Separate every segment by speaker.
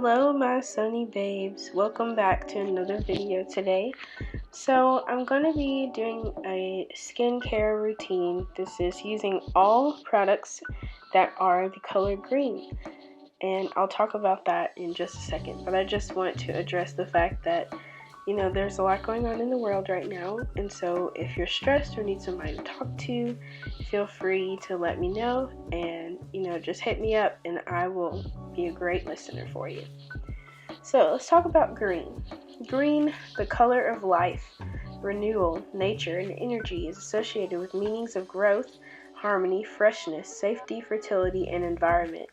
Speaker 1: Hello my sunny babes, welcome back to another video today. So I'm going to be doing a skincare routine. This is using all products that are the color green, and I'll talk about that in just a second. But I just want to address the fact that there's a lot going on in the world right now, and so if you're stressed or need somebody to talk to, feel free to let me know, and just hit me up and I will be a great listener for you. So let's talk about green. Green, the color of life, renewal, nature, and energy, is associated with meanings of growth, harmony, freshness, safety, fertility, and environment.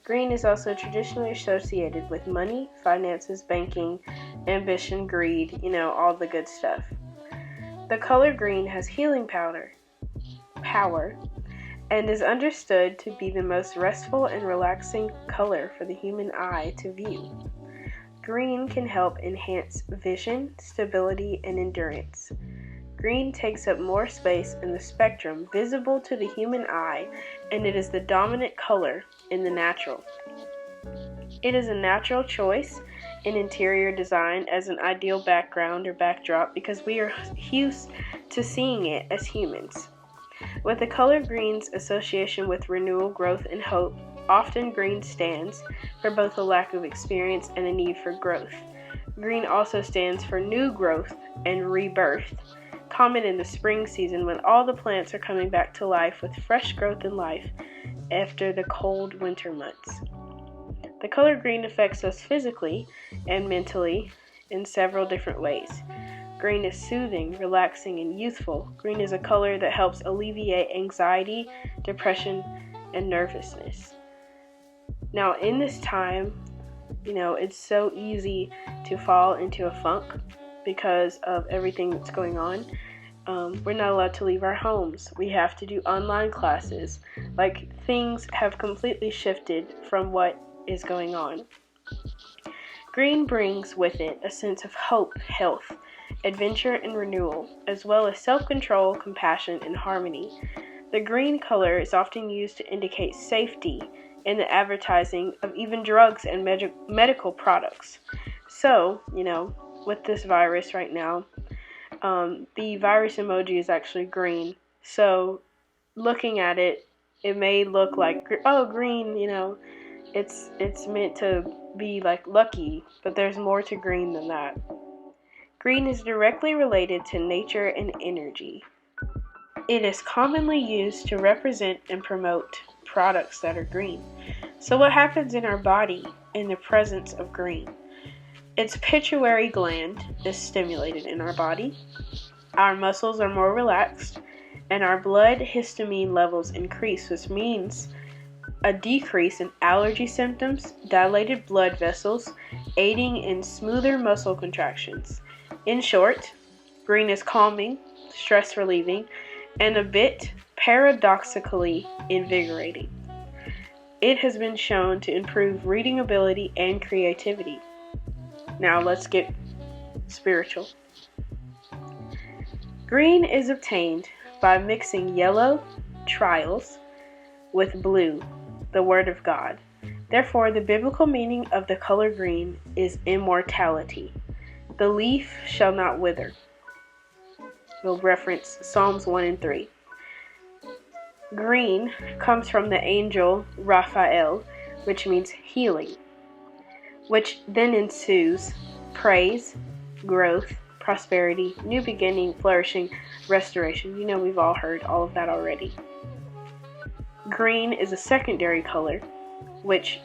Speaker 1: Green is also traditionally associated with money, finances, banking, ambition, greed, all the good stuff. The color green has healing power, and is understood to be the most restful and relaxing color for the human eye to view. Green can help enhance vision, stability, and endurance. Green takes up more space in the spectrum visible to the human eye, and it is the dominant color in the natural. It is a natural choice in interior design as an ideal background or backdrop because we are used to seeing it as humans. With the color green's association with renewal, growth, and hope, often green stands for both a lack of experience and a need for growth. Green also stands for new growth and rebirth, common in the spring season when all the plants are coming back to life with fresh growth and life after the cold winter months. The color green affects us physically and mentally in several different ways. Green is soothing, relaxing, and youthful. Green is a color that helps alleviate anxiety, depression, and nervousness. Now, in this time, it's so easy to fall into a funk because of everything that's going on. We're not allowed to leave our homes. We have to do online classes. Things have completely shifted from what is going on. Green brings with it a sense of hope, health, adventure, and renewal, as well as self-control, compassion, and harmony. The green color is often used to indicate safety in the advertising of even drugs and medical products. So, with this virus right now, the virus emoji is actually green. So, looking at it, it may look like, green, it's meant to be lucky, but there's more to green than that. Green is directly related to nature and energy. It is commonly used to represent and promote products that are green. So what happens in our body in the presence of green? Its pituitary gland is stimulated in our body. Our muscles are more relaxed, and our blood histamine levels increase, which means a decrease in allergy symptoms, dilated blood vessels, aiding in smoother muscle contractions. In short, green is calming, stress relieving, and a bit paradoxically invigorating. It has been shown to improve reading ability and creativity. Now let's get spiritual. Green is obtained by mixing yellow, trials, with blue, the Word of God. Therefore, the biblical meaning of the color green is immortality. The leaf shall not wither. We'll reference Psalms 1 and 3. Green comes from the angel Raphael, which means healing, which then ensues praise, growth, prosperity, new beginning, flourishing, restoration. We've all heard all of that already. Green is a secondary color, which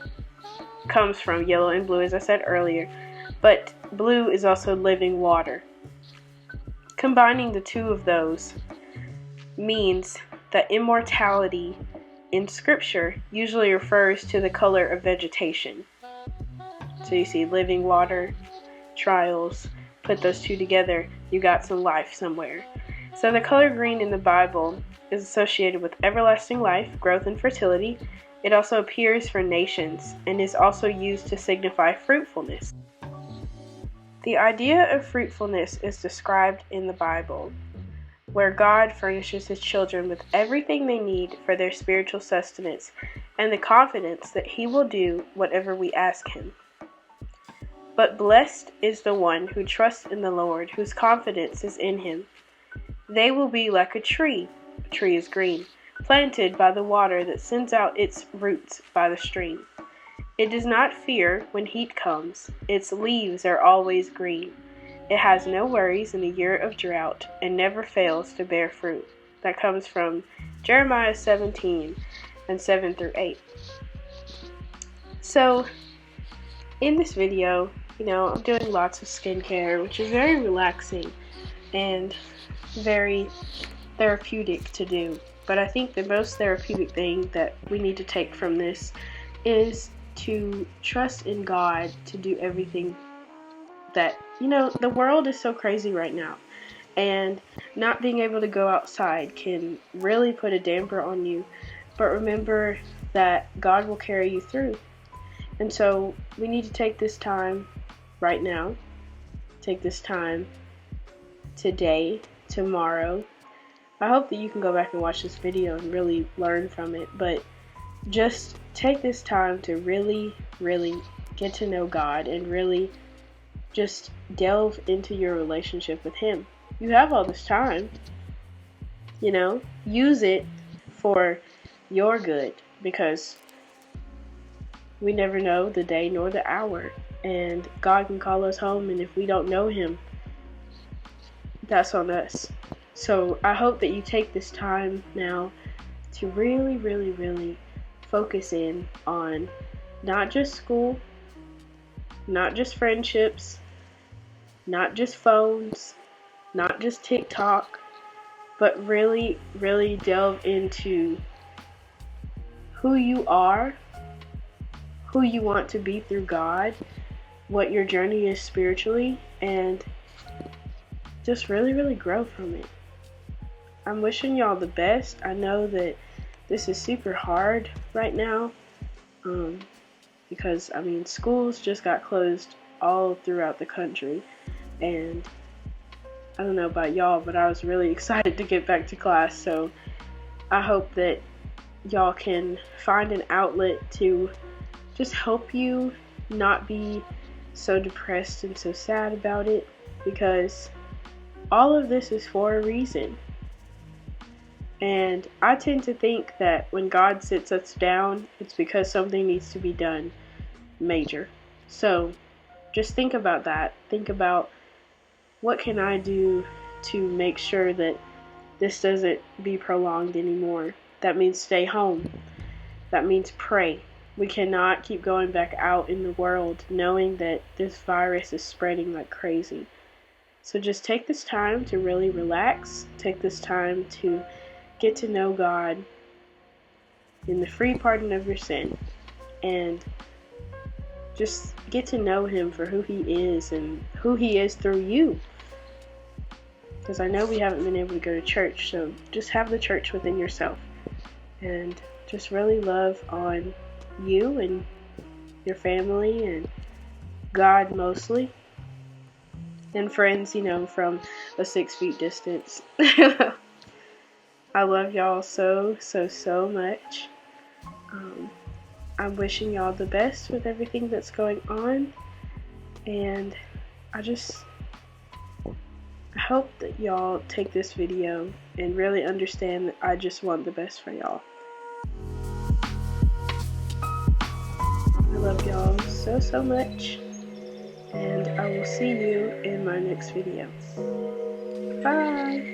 Speaker 1: comes from yellow and blue, as I said earlier, but blue is also living water. Combining the two of those means that immortality in Scripture usually refers to the color of vegetation. So you see living water, trials, put those two together, you got some life somewhere. So the color green in the Bible is associated with everlasting life, growth, and fertility. It also appears for nations and is also used to signify fruitfulness. The idea of fruitfulness is described in the Bible, where God furnishes His children with everything they need for their spiritual sustenance and the confidence that He will do whatever we ask Him. But blessed is the one who trusts in the Lord, whose confidence is in him. They will be like a tree is green, planted by the water that sends out its roots by the stream. It does not fear when heat comes. Its leaves are always green. It has no worries in a year of drought and never fails to bear fruit. That comes from Jeremiah 17 and 7 through 8. So, in this video, I'm doing lots of skincare, which is very relaxing and very therapeutic to do. But I think the most therapeutic thing that we need to take from this is to trust in God to do everything that, the world is so crazy right now. And not being able to go outside can really put a damper on you. But remember that God will carry you through. And so we need to take this time right now. Take this time today, tomorrow. I hope that you can go back and watch this video and really learn from it. But just take this time to really, really get to know God and really just delve into your relationship with Him. You have all this time, use it for your good, because we never know the day nor the hour, and God can call us home, and if we don't know Him, that's on us. So I hope that you take this time now to really, really, really focus in on not just school, not just friendships, not just phones, not just TikTok, but really, really delve into who you are, who you want to be through God, what your journey is spiritually, and just really, really grow from it. I'm wishing y'all the best. I know that this is super hard right now because, schools just got closed all throughout the country, and I don't know about y'all, but I was really excited to get back to class, so I hope that y'all can find an outlet to just help you not be so depressed and so sad about it, because all of this is for a reason. And I tend to think that when God sits us down, it's because something needs to be done major. So just think about that. Think about, what can I do to make sure that this doesn't be prolonged anymore? That means stay home. That means pray. We cannot keep going back out in the world knowing that this virus is spreading like crazy. So just take this time to really relax. Take this time to get to know God in the free pardon of your sin. And just get to know Him for who He is and who He is through you. Because I know we haven't been able to go to church, so just have the church within yourself. And just really love on you and your family and God mostly. And friends, from a 6 feet distance. I love y'all so, so, so much. I'm wishing y'all the best with everything that's going on. And I hope that y'all take this video and really understand that I just want the best for y'all. I love y'all so, so much. And I will see you in my next video. Bye!